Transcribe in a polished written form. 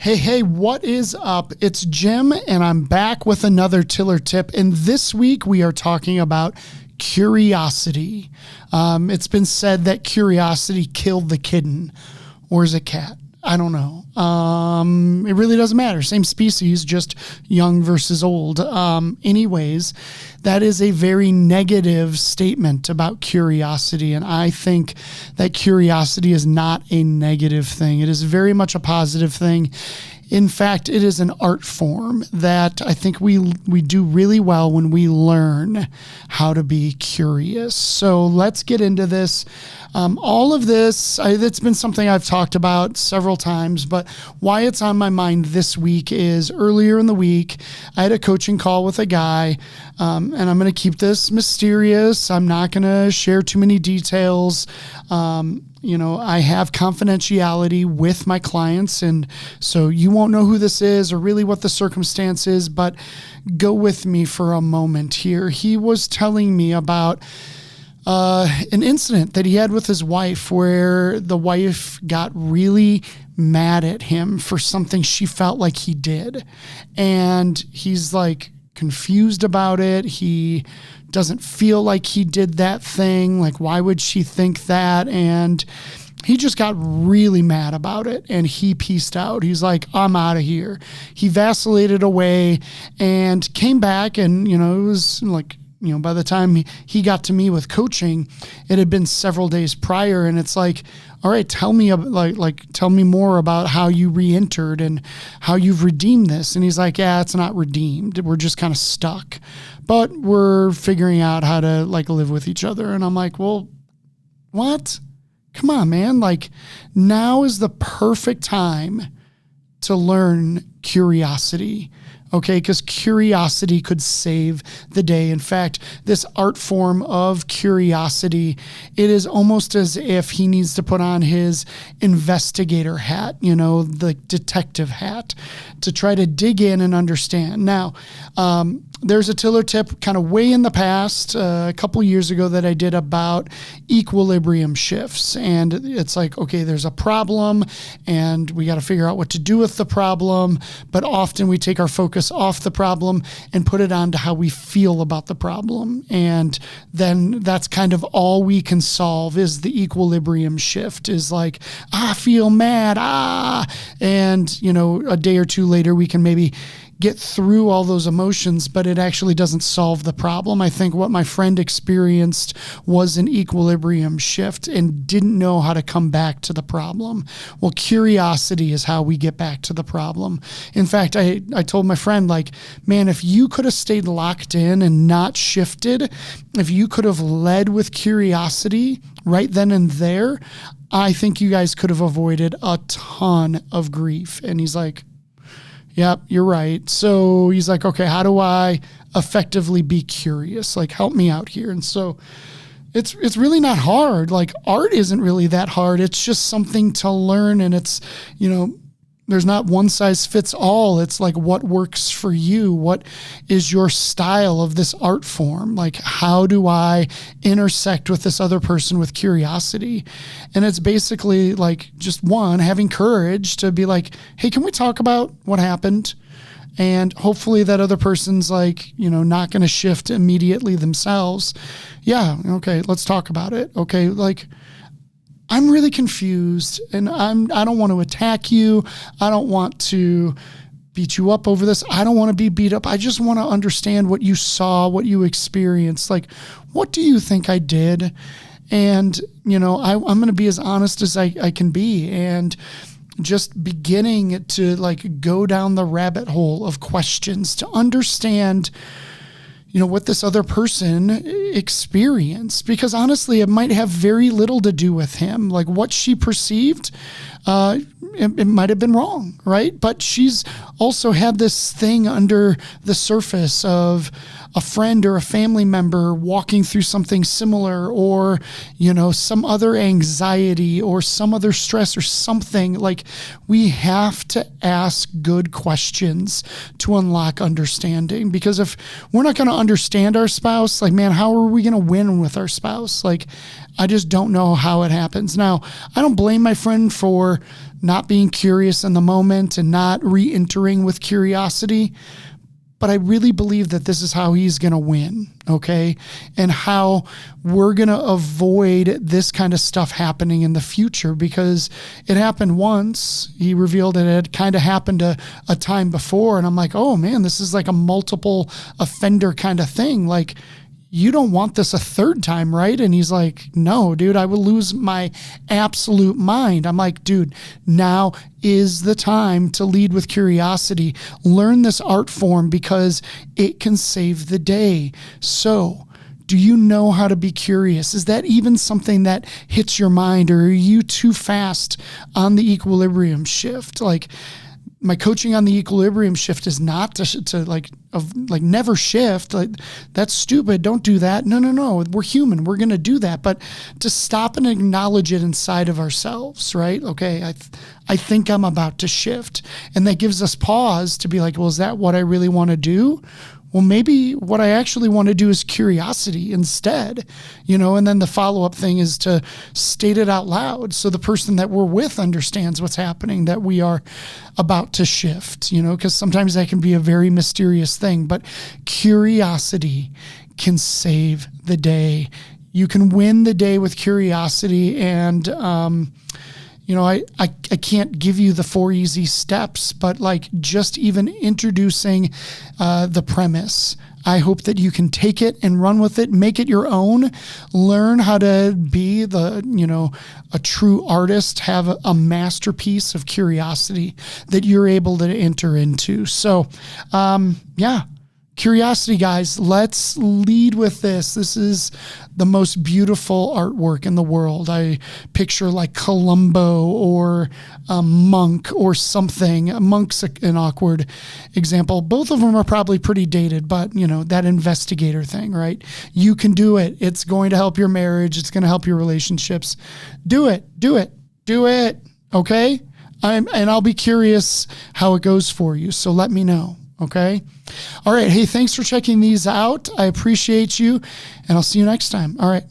Hey, what is up? It's Jim, and I'm back with another Tiller tip. And this week we are talking about curiosity. It's been said that curiosity killed the kitten, or is it cat? I don't know. It really doesn't matter. Same species, just young versus old. Anyways, that is a very negative statement about curiosity. And I think that curiosity is not a negative thing. It is very much a positive thing. In fact, it is an art form that I think we do really well when we learn how to be curious. So let's get into this. All of this, it's been something I've talked about several times, but why it's on my mind this week is earlier in the week, I had a coaching call with a guy, and I'm going to keep this mysterious. I'm not going to share too many details. I have confidentiality with my clients, and so you won't know who this is or really what the circumstance is, but go with me for a moment here. He was telling me about an incident that he had with his wife where the wife got really mad at him for something she felt like he did. And he's like confused about it. He doesn't feel like he did that thing. Like, why would she think that? And he just got really mad about it, and he peaced out. He's like, I'm out of here. He vacillated away and came back, and, it was like, by the time he got to me with coaching, it had been several days prior, and it's like, all right, tell me tell me more about how you re-entered and how you've redeemed this. And he's like, yeah, it's not redeemed. We're just kind of stuck, but we're figuring out how to live with each other. And I'm like, well, what? Come on, man. Now is the perfect time to learn curiosity. Okay, because curiosity could save the day. In fact, this art form of curiosity, it is almost as if he needs to put on his investigator hat, the detective hat, to try to dig in and understand. Now, there's a Tiller tip kind of way in the past, a couple years ago, that I did about equilibrium shifts. And it's like, okay, there's a problem and we got to figure out what to do with the problem. But often we take our focus off the problem and put it on to how we feel about the problem. And then that's kind of all we can solve is the equilibrium shift is like, I feel mad. And, a day or two later, we can maybe get through all those emotions, but it actually doesn't solve the problem. I think what my friend experienced was an equilibrium shift and didn't know how to come back to the problem. Well, curiosity is how we get back to the problem. In fact, I told my friend, man, if you could have stayed locked in and not shifted, if you could have led with curiosity right then and there, I think you guys could have avoided a ton of grief. And he's like, yep, you're right. So he's like, okay, how do I effectively be curious? Help me out here. And so it's really not hard. Art isn't really that hard. It's just something to learn. And it's, there's not one size fits all. It's what works for you? What is your style of this art form? How do I intersect with this other person with curiosity? And it's basically just one, having courage to be like, hey, can we talk about what happened? And hopefully that other person's not going to shift immediately themselves. Yeah. Okay. Let's talk about it. Okay. I'm really confused and I don't want to attack you. I don't want to beat you up over this. I don't want to be beat up. I just want to understand what you saw, what you experienced. What do you think I did? And, I'm going to be as honest as I can be. And just beginning to go down the rabbit hole of questions to understand what this other person experienced, because honestly, it might have very little to do with him. What she perceived, it might have been wrong, right? But she's also had this thing under the surface of a friend or a family member walking through something similar, or, some other anxiety or some other stress or something. We have to ask good questions to unlock understanding, because if we're not going to understand our spouse, man, how are we going to win with our spouse? I just don't know how it happens. Now, I don't blame my friend for not being curious in the moment and not re-entering with curiosity. But I really believe that this is how he's going to win, okay? And how we're going to avoid this kind of stuff happening in the future, because it happened once. He revealed it had kind of happened a time before. And I'm like, oh man, this is like a multiple offender kind of thing. Like, you don't want this a third time, right? And he's like, no, dude, I will lose my absolute mind. I'm like, dude, now is the time to lead with curiosity. Learn this art form because it can save the day. So, do you know how to be curious? Is that even something that hits your mind, or are you too fast on the equilibrium shift? Like, my coaching on the equilibrium shift is not to never shift. Like, that's stupid. Don't do that. No. We're human. We're going to do that. But to stop and acknowledge it inside of ourselves, right? Okay, I think I'm about to shift. And that gives us pause to be like, well, is that what I really want to do? Well, maybe what I actually want to do is curiosity instead, and then the follow-up thing is to state it out loud so the person that we're with understands what's happening, that we are about to shift, because sometimes that can be a very mysterious thing, but curiosity can save the day. You can win the day with curiosity, and I can't give you the 4 easy steps, but like just even introducing the premise, I hope that you can take it and run with it, make it your own, learn how to be a true artist, have a masterpiece of curiosity that you're able to enter into. So, curiosity, guys, let's lead with this. This is the most beautiful artwork in the world. I picture like Columbo or a Monk or something. Monk's an awkward example. Both of them are probably pretty dated, but that investigator thing, right? You can do it. It's going to help your marriage. It's going to help your relationships. Do it. Okay. And I'll be curious how it goes for you. So let me know. Okay. All right. Hey, thanks for checking these out. I appreciate you, and I'll see you next time. All right.